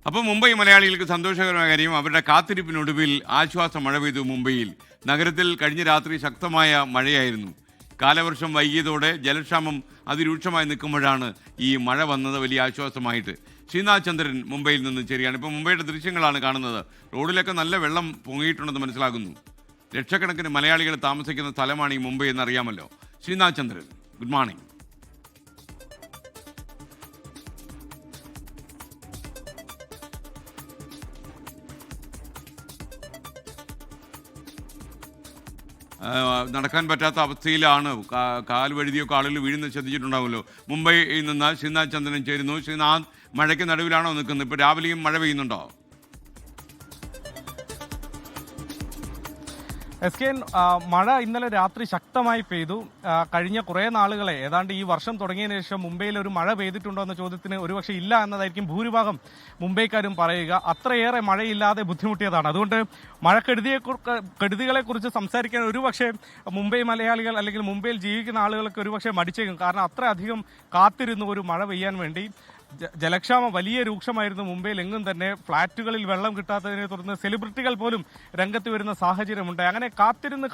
അപ്പോൾ മുംബൈ മലയാളികൾക്ക് സന്തോഷകരമായ കാര്യം അവരുടെ കാത്തിരിപ്പിനൊടുവിൽ ആശ്വാസ മഴ പെയ്തു മുംബൈയിൽ. നഗരത്തിൽ കഴിഞ്ഞ രാത്രി ശക്തമായ മഴയായിരുന്നു. കാലവർഷം വൈകിയതോടെ ജലക്ഷാമം അതിരൂക്ഷമായി നിൽക്കുമ്പോഴാണ് ഈ മഴ വന്നത് വലിയ ആശ്വാസമായിട്ട്. ശ്രീനാഥ് ചന്ദ്രൻ മുംബൈയിൽ നിന്ന് ശരിയാണ്. ഇപ്പോൾ മുംബൈയുടെ ദൃശ്യങ്ങളാണ് കാണുന്നത്. റോഡിലൊക്കെ നല്ല വെള്ളം പൊങ്ങിയിട്ടുണ്ടെന്ന് മനസ്സിലാകുന്നു. ലക്ഷക്കണക്കിന് മലയാളികൾ താമസിക്കുന്ന സ്ഥലമാണ് ഈ മുംബൈ എന്നറിയാമല്ലോ. ശ്രീനാഥ് ചന്ദ്രൻ, ഗുഡ് മോർണിംഗ്. നടക്കാൻ പറ്റാത്ത അവസ്ഥയിലാണ്. കാൽ വഴുതിയൊക്കെ ആളുകൾ വീഴുന്നത് ശ്രദ്ധിച്ചിട്ടുണ്ടാവുമല്ലോ. മുംബൈയിൽ നിന്ന് ശ്രീനാഥ് ചന്ദ്രൻ ചേരുന്നു. ശ്രീനാഥ്, മഴയ്ക്ക് നടുവിലാണോ നിൽക്കുന്നത്? ഇപ്പോൾ രാവിലെയും മഴ പെയ്യുന്നുണ്ടോ? എസ്കെൻ, മഴ ഇന്നലെ രാത്രി ശക്തമായി പെയ്തു. കഴിഞ്ഞ കുറേ നാളുകളെ ഏതാണ്ട് ഈ വർഷം തുടങ്ങിയതിനു ശേഷം മുംബൈയിൽ ഒരു മഴ പെയ്തിട്ടുണ്ടോ എന്ന ചോദ്യത്തിന് ഒരുപക്ഷെ ഇല്ല എന്നതായിരിക്കും ഭൂരിഭാഗം മുംബൈക്കാരും പറയുക. അത്രയേറെ മഴയില്ലാതെ ബുദ്ധിമുട്ടിയതാണ്. അതുകൊണ്ട് കെടുതികളെക്കുറിച്ച് സംസാരിക്കാൻ ഒരുപക്ഷെ മുംബൈ മലയാളികൾ അല്ലെങ്കിൽ മുംബൈയിൽ ജീവിക്കുന്ന ആളുകൾക്ക് ഒരുപക്ഷെ മടിച്ചേക്കും. കാരണം അത്രയധികം കാത്തിരുന്നു ഒരു മഴ പെയ്യാൻ വേണ്ടി. ജലക്ഷാമം വലിയ രൂക്ഷമായിരുന്നു മുംബൈയിൽ എങ്ങും തന്നെ. ഫ്ളാറ്റുകളിൽ വെള്ളം കിട്ടാത്തതിനെ തുടർന്ന് സെലിബ്രിറ്റികൾ പോലും രംഗത്ത് വരുന്ന സാഹചര്യമുണ്ട്. അങ്ങനെ കാത്തിരുന്ന്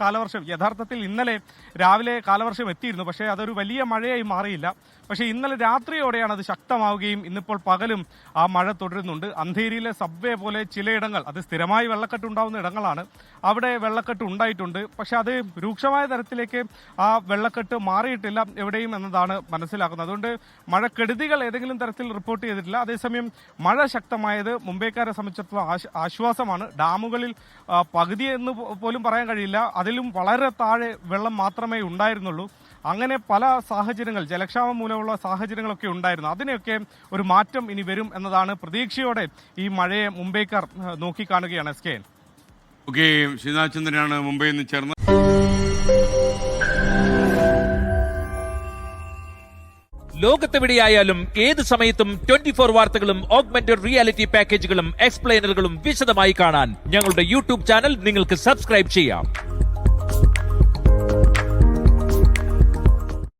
കാലവർഷം, യഥാർത്ഥത്തിൽ ഇന്നലെ രാവിലെ കാലവർഷം എത്തിയിരുന്നു. പക്ഷേ അതൊരു വലിയ മഴയായി മാറിയില്ല. പക്ഷേ ഇന്നലെ രാത്രിയോടെയാണ് അത് ശക്തമാവുകയും ഇന്നിപ്പോൾ പകലും ആ മഴ തുടരുന്നുണ്ട്. അന്ധേരിയിലെ സബ്വേ പോലെ ചിലയിടങ്ങൾ, അത് സ്ഥിരമായി വെള്ളക്കെട്ട് ഉണ്ടാവുന്ന ഇടങ്ങളാണ്, അവിടെ വെള്ളക്കെട്ട് ഉണ്ടായിട്ടുണ്ട്. പക്ഷെ അത് രൂക്ഷമായ തരത്തിലേക്ക് ആ വെള്ളക്കെട്ട് മാറിയിട്ടില്ല എവിടെയും എന്നതാണ് മനസ്സിലാക്കുന്നത്. അതുകൊണ്ട് മഴക്കെടുതികൾ ഏതെങ്കിലും തരത്തിൽ റിപ്പോർട്ട് ചെയ്തിട്ടില്ല. അതേസമയം മഴ ശക്തമായത് മുംബൈക്കാരെ സംബന്ധിച്ചിടത്തോളം ആശ്വാസമാണ്. ഡാമുകളിൽ പകുതി എന്ന് പോലും പറയാൻ കഴിയില്ല, അതിലും വളരെ താഴെ വെള്ളം മാത്രമേ ഉണ്ടായിരുന്നുള്ളൂ. അങ്ങനെ പല സാഹചര്യങ്ങൾ, ജലക്ഷാമം മൂലമുള്ള സാഹചര്യങ്ങളൊക്കെ ഉണ്ടായിരുന്നു. അതിനെയൊക്കെ ഒരു മാറ്റം ഇനി വരും എന്നതാണ് പ്രതീക്ഷയോടെ ഈ മഴയെ Mumbaikar നോക്കിക്കാണുകയാണ്. S K okay, Sreenath ചന്ദ്രനാണ് മുംബൈയിൽ നിന്ന് ചേർന്നത്. ലോകത്തെവിടെയായാലും ഏത് സമയത്തും 24 വാർത്തകളും ഓഗ്മെന്റഡ് റിയാലിറ്റി പാക്കേജുകളും എക്സ്പ്ലെയിനറുകളും വിശദമായി കാണാൻ ഞങ്ങളുടെ യൂട്യൂബ് ചാനൽ നിങ്ങൾക്ക് സബ്സ്ക്രൈബ് ചെയ്യാം.